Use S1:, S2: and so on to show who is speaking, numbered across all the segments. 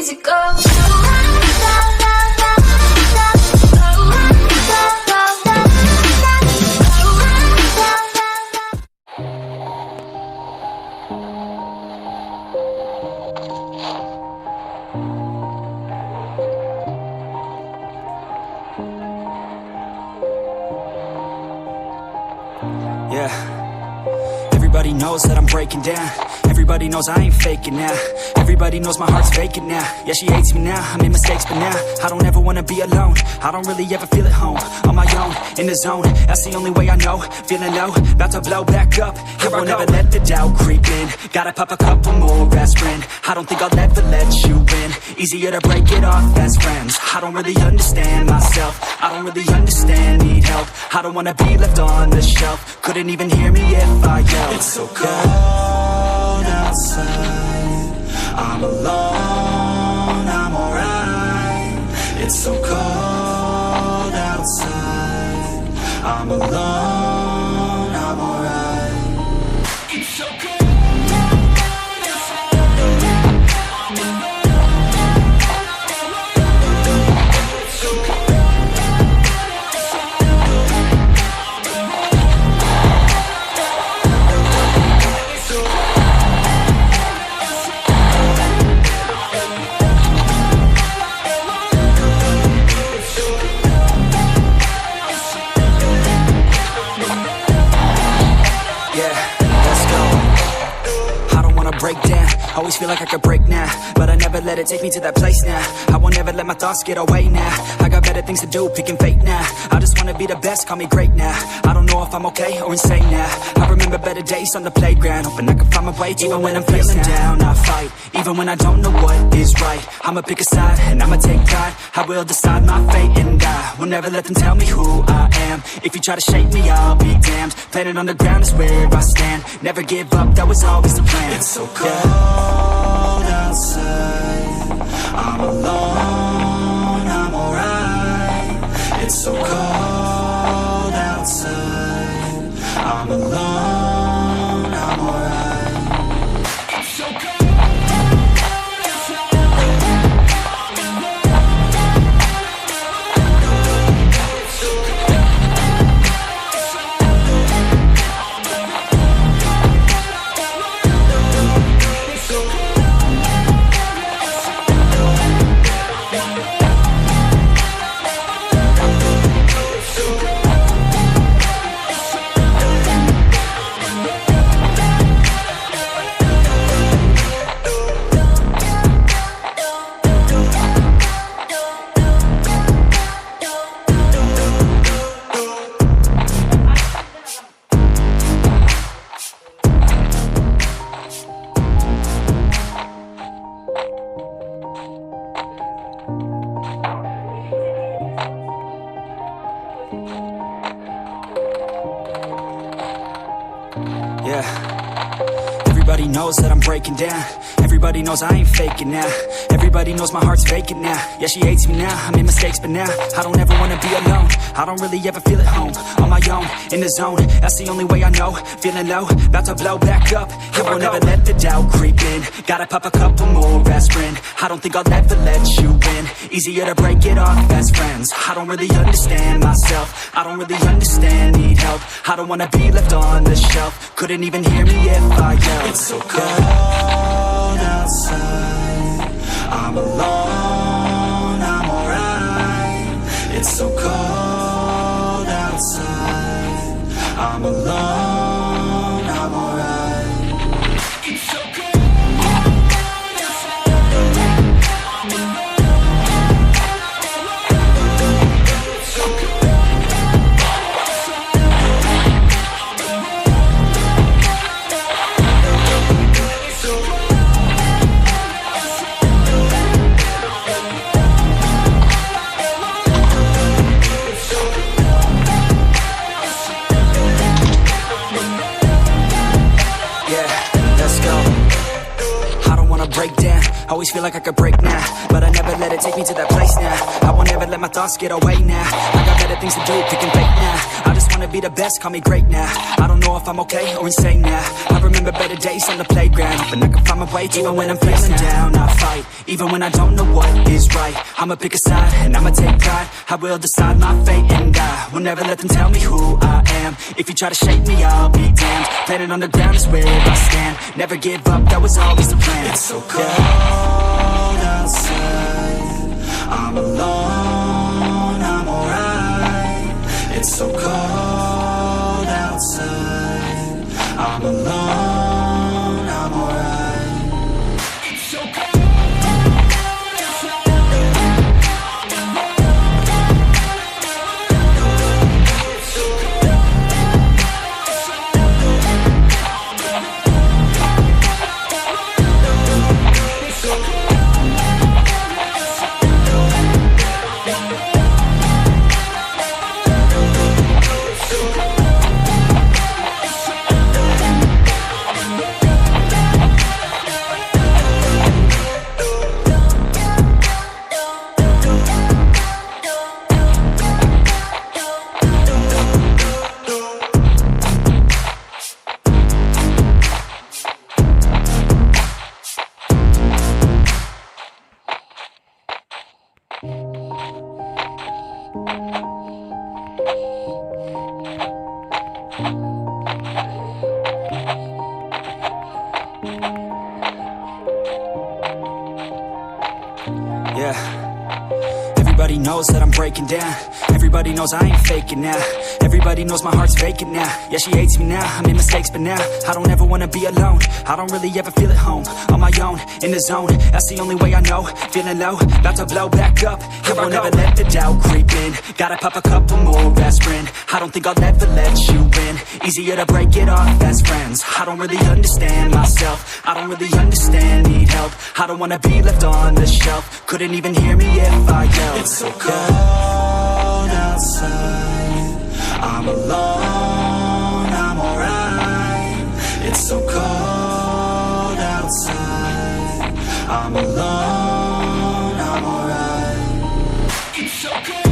S1: easy go.
S2: Yeah, everybody knows that I'm breaking down. Everybody knows I ain't faking now. Everybody knows my heart's vacant now. Yeah, she hates me now, I made mistakes but now I don't ever wanna be alone. I don't really ever feel at home. On my own, in the zone, that's the only way I know. Feeling low, about to blow back up. Here I never let the doubt creep in. Gotta pop a couple more aspirin. I don't think I'll ever let you in. Easier to break it off best friends. I don't really understand myself. I don't really understand, need help. I don't wanna be left on the shelf. Couldn't even hear me if I yelled. It's so cold outside, I'm alone, I'm alright. It's so cold outside, I'm alone, I'm alright. It's so cold. Always feel like I could break now, but I never let it take me to that place now. I won't ever let my thoughts get away now. I got better things to do, picking fate now. I just wanna be the best, call me great now. I don't know if I'm okay or insane now. I remember better days on the playground, hoping I can find my way. Even when I'm feeling down, I fight. Even when I don't know what is right, I'ma pick a side and I'ma take pride. I will decide my fate and I will never let them tell me who I am. If you try to shake me, I'll be damned. Planet on the ground is where I stand. Never give up, that was always the plan. It's so cold outside, I'm alone, I'm alright. It's so cold outside, I'm alone, I'm alright. It's so cold. Yeah, everybody knows that I'm breaking down. Everybody knows I ain't faking now. Everybody knows my heart's vacant now. Yeah, she hates me now, I made mistakes but now I don't ever wanna be alone. I don't really ever feel at home. On my own, in the zone, that's the only way I know. Feeling low, about to blow back up. Here I never let the doubt creep in. Gotta pop a couple more aspirin. I don't think I'll ever let you in. Easier to break it off best friends. I don't really understand myself. I don't really understand, need help. I don't wanna be left on the shelf. Couldn't even hear me if I yelled. It's so cold outside, I'm alone, I'm alright. It's so cold outside, I'm alone, I'm alright. It's so cold. Always feel like I could break now, but I never let it take me to that place now. I won't ever let my thoughts get away now. I got better things to do, picking fate now. I just wanna be the best, call me great now. I don't know if I'm okay or insane now. I remember better days on the playground, hoping I can find my way even when I'm feeling down. I fight, even even when I don't know what is right. I'ma pick a side and I'ma take pride. I will decide my fate and I will never let them tell me who I am. If you try to shake me, I'll be damned. Planet on the ground is where I stand. Never give up, that was always the plan. It's so cold outside, I'm alone, I'm alright. It's so cold outside, I'm alone, I'm alright. It's so cold. Everybody knows that I'm breaking down. Everybody knows I ain't faking now. Everybody knows my heart's vacant now. Yeah, she hates me now, I made mistakes but now I don't ever wanna be alone. I don't really ever feel at home. On my own, in the zone, that's the only way I know. Feeling low, about to blow back up. I won't ever let the doubt creep in. Gotta pop a couple more aspirin. I don't think I'll ever let you in. Easier to break it off as friends. I don't really understand myself. I don't really understand, need help. I don't wanna be left on the shelf. Couldn't even hear me if I yelled. It's so cold outside, I'm alone, I'm alright. It's so cold outside, I'm alone, I'm alright. It's so cold.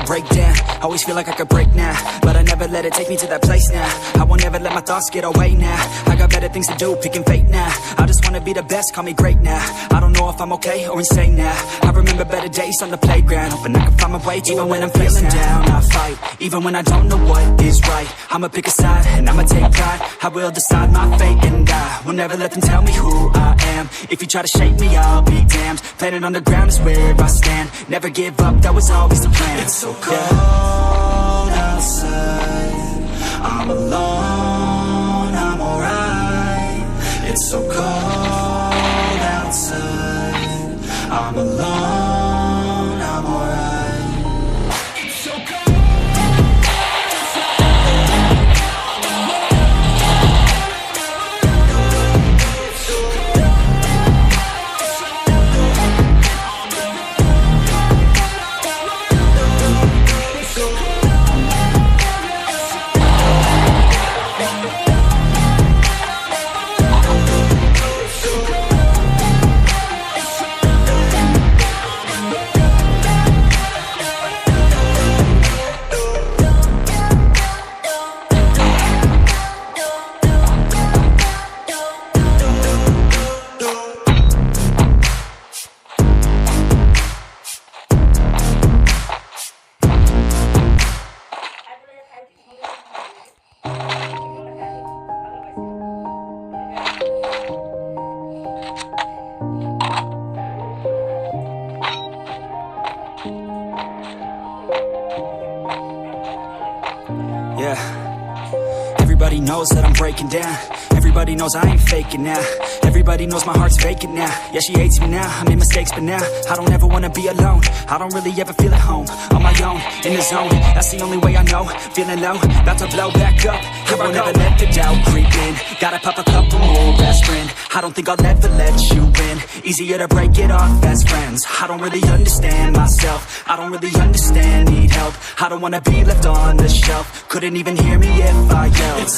S2: Break down, always feel like I could break now, but I never let it take me to that place now. I won't ever let my thoughts get away now. I got better things to do, picking fate now. I just wanna be the best, call me great now. I don't know if I'm okay or insane now. I remember better days on the playground, hoping I can find my way to even when I'm feeling down. I fight, even when I don't know what is right. I'ma pick a side and I'ma take pride. I will decide my fate and I will never let them tell me who I am. If you try to shake me, I'll be damned. Planet on the ground is where I stand. Never give up, that was always the plan. It's so cold outside, I'm alone, I'm alright. It's so cold outside, I'm alone, I'm alright. It's so cold. knows that I'm breaking down. Everybody knows I ain't faking now. Everybody knows my heart's vacant now. Yeah, she hates me now, I made mistakes but now I don't ever wanna be alone. I don't really ever feel at home. On my own, in the zone, that's the only way I know. Feeling low, about to blow back up. I won't ever let the doubt creep in. Gotta pop a couple more aspirin. I don't think I'll ever let you in. Easier to break it off best friends. I don't really understand myself. I don't really understand, need help. I don't wanna be left on the shelf. Couldn't even hear me if I yelled.